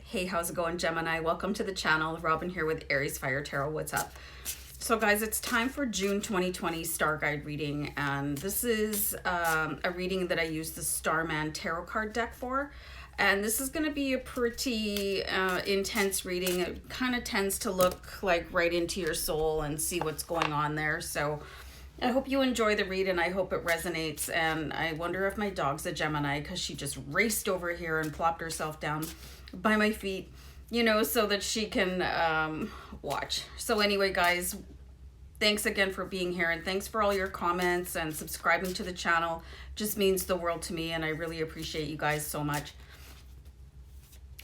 Hey, how's it going, Gemini? Welcome to the channel. Robin here with AriesFireTarot. What's up? So guys, it's time for June 2020 StarGuide reading, and this is a reading that I use the Starman tarot card deck for. And this is going to be a pretty intense reading. It kind of tends to look like right into your soul and see what's going on there. So I hope you enjoy the read and I hope it resonates. And I wonder if my dog's a Gemini because she just raced over here and plopped herself down by my feet, you know, so that she can watch. So anyway, guys, thanks again for being here, and thanks for all your comments and subscribing to the channel. Just means the world to me, and I really appreciate you guys so much.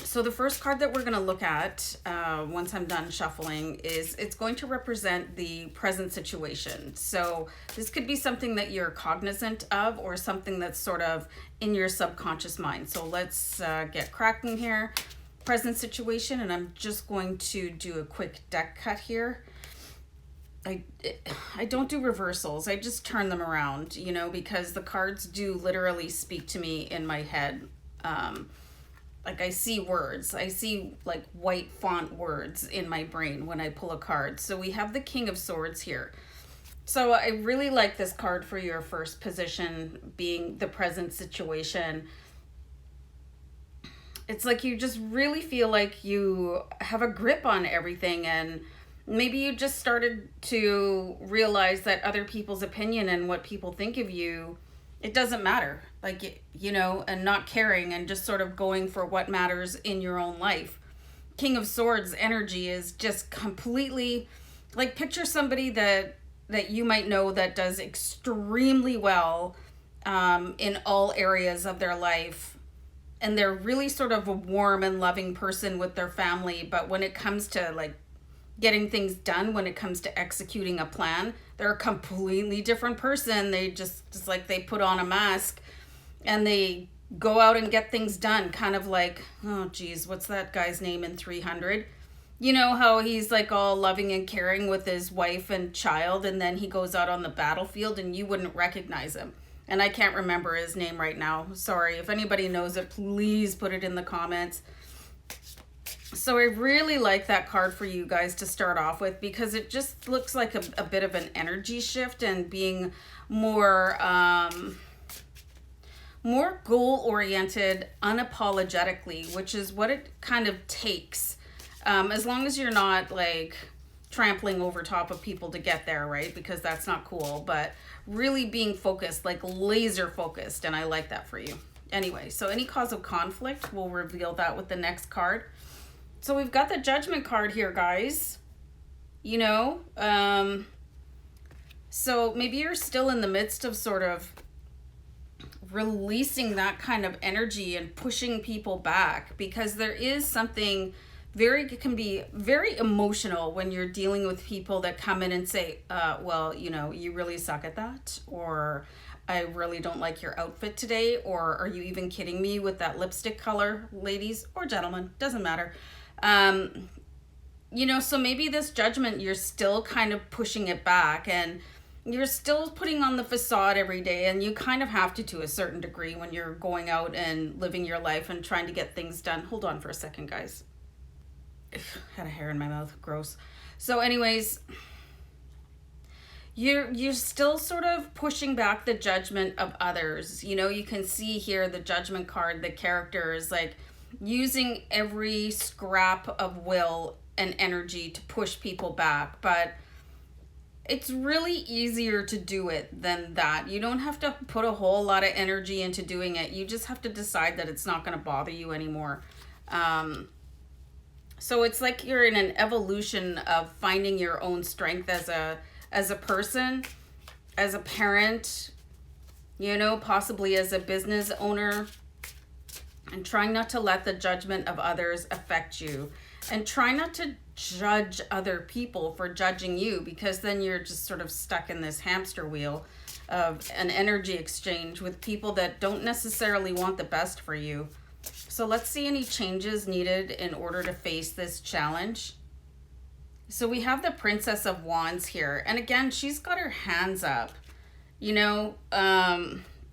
So the first card that we're going to look at once I'm done shuffling is it's going to represent the present situation. So this could be something that you're cognizant of or something that's sort of in your subconscious mind. So let's get cracking here. Present situation, and I'm just going to do a quick deck cut here. I don't do reversals. I just turn them around, you know, because the cards do literally speak to me in my head. Like I see words, I see like white font words in my brain when I pull a card. So we have the King of Swords here. So I really like this card for your first position being the present situation. It's like you just really feel like you have a grip on everything, and maybe you just started to realize that other people's opinion and what people think of you, it doesn't matter, like, you know, and not caring and just sort of going for what matters in your own life. King of Swords energy is just completely, like, picture somebody that you might know that does extremely well in all areas of their life, and they're really sort of a warm and loving person with their family, but when it comes to like getting things done, when it comes to executing a plan, they're a completely different person. They just like they put on a mask and they go out and get things done, kind of like, oh geez, what's that guy's name in 300? You know how he's like all loving and caring with his wife and child, and then he goes out on the battlefield and you wouldn't recognize him. And I can't remember his name right now. Sorry, if anybody knows it, please put it in the comments. So I really like that card for you guys to start off with, because it just looks like a bit of an energy shift and being more more goal-oriented unapologetically, which is what it kind of takes. As long as you're not like trampling over top of people to get there, right? Because that's not cool, but really being focused, like laser focused, and I like that for you. Anyway, so any cause of conflict, we'll reveal that with the next card. So we've got the Judgment card here, guys. You know, so maybe you're still in the midst of sort of releasing that kind of energy and pushing people back, because there is something can be very emotional when you're dealing with people that come in and say, well, you know, you really suck at that, or I really don't like your outfit today, or are you even kidding me with that lipstick color, ladies or gentlemen, doesn't matter. You know, so maybe this Judgment, you're still kind of pushing it back and you're still putting on the facade every day, and you kind of have to a certain degree when you're going out and living your life and trying to get things done. Hold on for a second, guys. Had a hair in my mouth, gross. So anyways, you're still sort of pushing back the judgment of others. You know, you can see here the Judgment card, the character is like using every scrap of will and energy to push people back, but it's really easier to do it than that. You don't have to put a whole lot of energy into doing it. You just have to decide that it's not going to bother you anymore. So it's like you're in an evolution of finding your own strength as a person, as a parent, you know, possibly as a business owner, and trying not to let the judgment of others affect you, and try not to judge other people for judging you, because then you're just sort of stuck in this hamster wheel of an energy exchange with people that don't necessarily want the best for you. So let's see any changes needed in order to face this challenge. So we have the Princess of Wands here, and again, she's got her hands up, you know,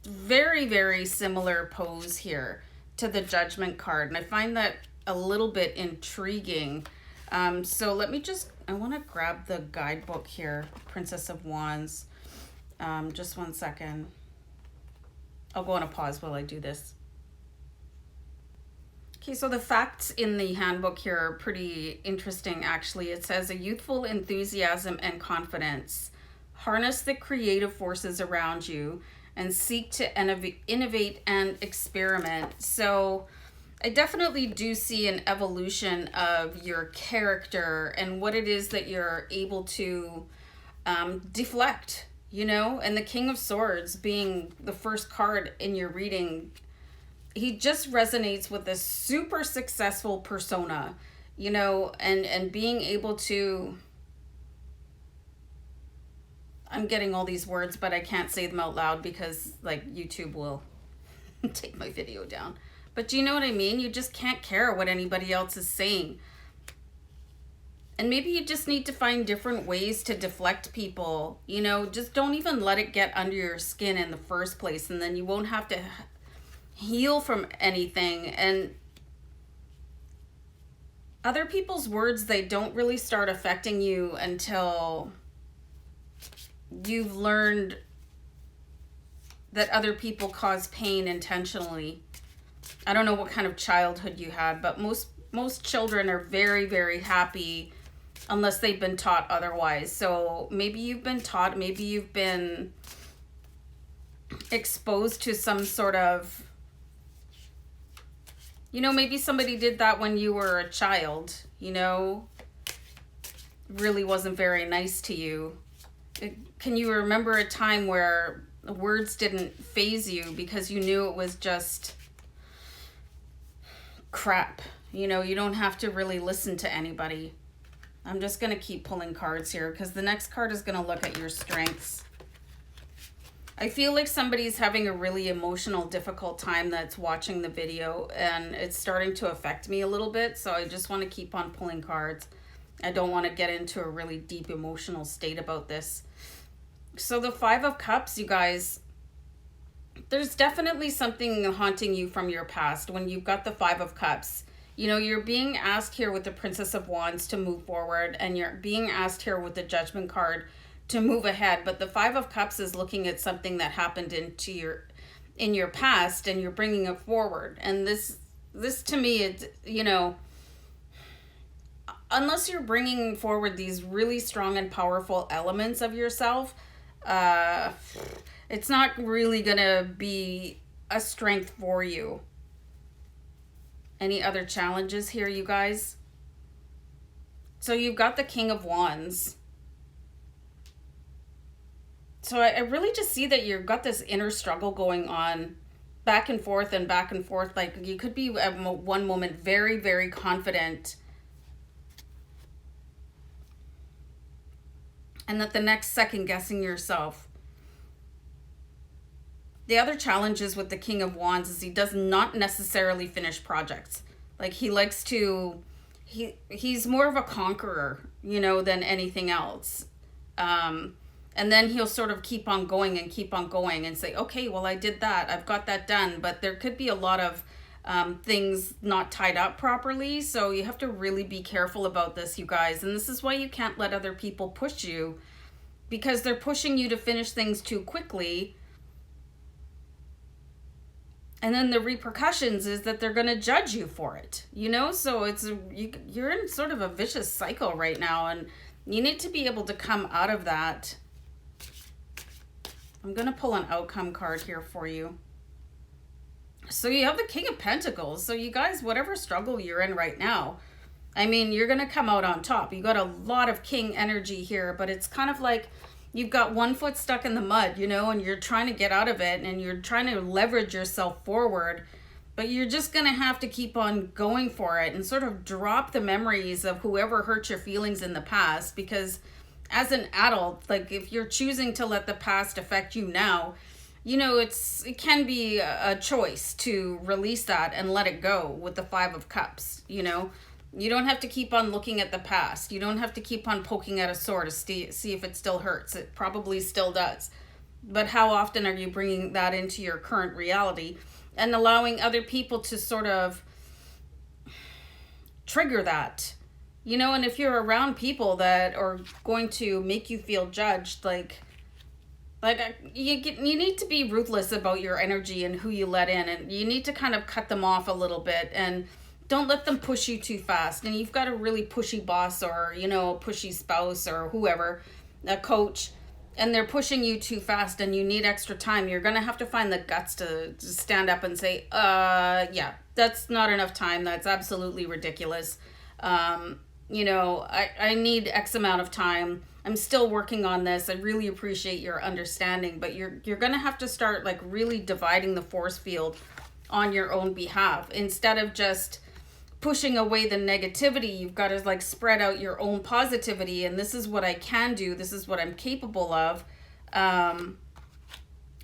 very, very similar pose here to the Judgment card. And I find that a little bit intriguing. So let me I want to grab the guidebook here, Princess of Wands. Just one second. I'll go on a pause while I do this. Okay, so the facts in the handbook here are pretty interesting, actually. It says a youthful enthusiasm and confidence. Harness the creative forces around you and seek to innovate and experiment. So I definitely do see an evolution of your character and what it is that you're able to deflect, you know? And the King of Swords being the first card in your reading, he just resonates with this super successful persona, you know, and being able to, I'm getting all these words, but I can't say them out loud because like YouTube will take my video down. But do you know what I mean? You just can't care what anybody else is saying. And maybe you just need to find different ways to deflect people, you know, just don't even let it get under your skin in the first place, and then you won't have to heal from anything. And other people's words, they don't really start affecting you until you've learned that other people cause pain intentionally. I don't know what kind of childhood you had, but most children are very, very happy unless they've been taught otherwise. So maybe you've been taught, maybe you've been exposed to some sort of, you know, maybe somebody did that when you were a child, you know, really wasn't very nice to you. Can you remember a time where words didn't faze you because you knew it was just crap? You know, you don't have to really listen to anybody. I'm just going to keep pulling cards here because the next card is going to look at your strengths. I feel like somebody's having a really emotional, difficult time that's watching the video, and it's starting to affect me a little bit. So I just want to keep on pulling cards. I don't want to get into a really deep emotional state about this. So the Five of Cups, you guys, there's definitely something haunting you from your past when you've got the Five of Cups. You know, you're being asked here with the Princess of Wands to move forward, and you're being asked here with the Judgment card to move ahead. But the Five of Cups is looking at something that happened in your past, and you're bringing it forward. And this to me, it's, you know, unless you're bringing forward these really strong and powerful elements of yourself, it's not really gonna be a strength for you. Any other challenges here, you guys? So you've got the King of Wands. So I really just see that you've got this inner struggle going on, back and forth and back and forth. Like you could be at one moment very, very confident, and at the next second guessing yourself. The other challenges with the King of Wands is he does not necessarily finish projects. Like he likes to, he's more of a conqueror, you know, than anything else. And then he'll sort of keep on going and say, okay, well, I did that. I've got that done. But there could be a lot of things not tied up properly. So you have to really be careful about this, you guys. And this is why you can't let other people push you, because they're pushing you to finish things too quickly. And then the repercussions is that they're going to judge you for it, you know? So you're in sort of a vicious cycle right now, and you need to be able to come out of that. I'm going to pull an outcome card here for you. So you have the King of Pentacles. So you guys, whatever struggle you're in right now, I mean, you're going to come out on top. You got a lot of King energy here, but it's kind of like you've got one foot stuck in the mud, you know, and you're trying to get out of it, and you're trying to leverage yourself forward, but you're just going to have to keep on going for it and sort of drop the memories of whoever hurt your feelings in the past. Because as an adult, like if you're choosing to let the past affect you now, you know, it can be a choice to release that and let it go with the Five of Cups, you know. You don't have to keep on looking at the past. You don't have to keep on poking at a sore to see if it still hurts. It probably still does. But how often are you bringing that into your current reality and allowing other people to sort of trigger that, you know. And if you're around people that are going to make you feel judged, you need to be ruthless about your energy and who you let in, and you need to kind of cut them off a little bit, and don't let them push you too fast. And you've got a really pushy boss, or, you know, pushy spouse, or whoever, a coach, and they're pushing you too fast and you need extra time. You're going to have to find the guts to stand up and say, yeah, that's not enough time. That's absolutely ridiculous. You know, I need X amount of time. I'm still working on this. I really appreciate your understanding, but you're going to have to start like really dividing the force field on your own behalf. Instead of just pushing away the negativity, you've got to like spread out your own positivity. And this is what I can do. This is what I'm capable of.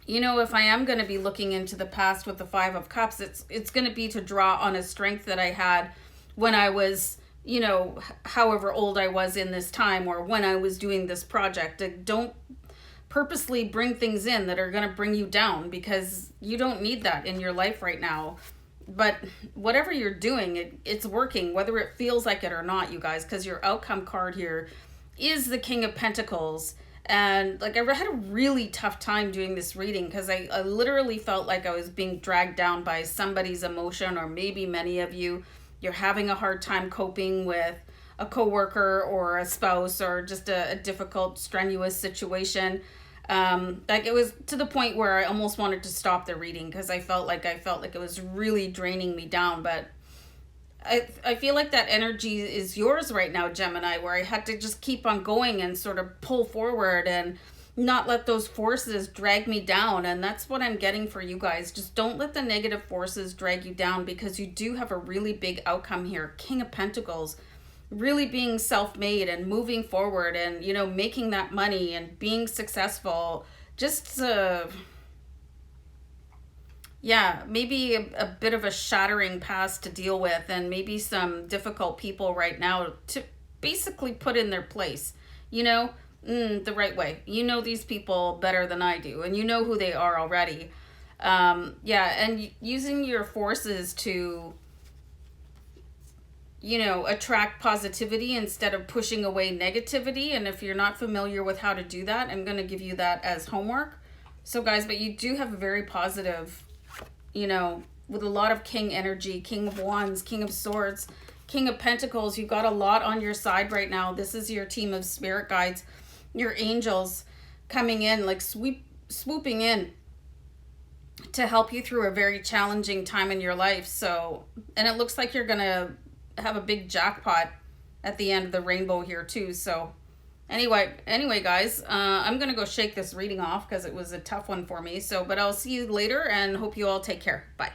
You know, if I am going to be looking into the past with the Five of Cups, it's going to be to draw on a strength that I had when I was, you know, however old I was in this time, or when I was doing this project. Don't purposely bring things in that are going to bring you down, because you don't need that in your life right now. But whatever you're doing, it's working, whether it feels like it or not, you guys, because your outcome card here is the King of Pentacles. And like, I had a really tough time doing this reading, because I literally felt like I was being dragged down by somebody's emotion, or maybe many of you, you're having a hard time coping with a coworker or a spouse, or just a difficult, strenuous situation. Like, it was to the point where I almost wanted to stop the reading, because I felt like it was really draining me down. But I feel like that energy is yours right now, Gemini, where I had to just keep on going and sort of pull forward and not let those forces drag me down. And that's what I'm getting for you guys. Just don't let the negative forces drag you down, because you do have a really big outcome here. King of Pentacles, really being self-made and moving forward, and, you know, making that money and being successful. Just yeah, maybe a bit of a shattering past to deal with, and maybe some difficult people right now to basically put in their place, you know, the right way. You know these people better than I do, and you know who they are already. Yeah, and using your forces to, you know, attract positivity instead of pushing away negativity. And if you're not familiar with how to do that, I'm going to give you that as homework. So guys, but you do have a very positive, you know, with a lot of king energy, King of Wands, King of Swords, King of Pentacles. You've got a lot on your side right now. This is your team of spirit guides, your angels coming in, like swooping in to help you through a very challenging time in your life. So, and it looks like you're going to have a big jackpot at the end of the rainbow here too. So anyway guys, I'm gonna go shake this reading off, because it was a tough one for me. So, but I'll see you later, and hope you all take care. Bye.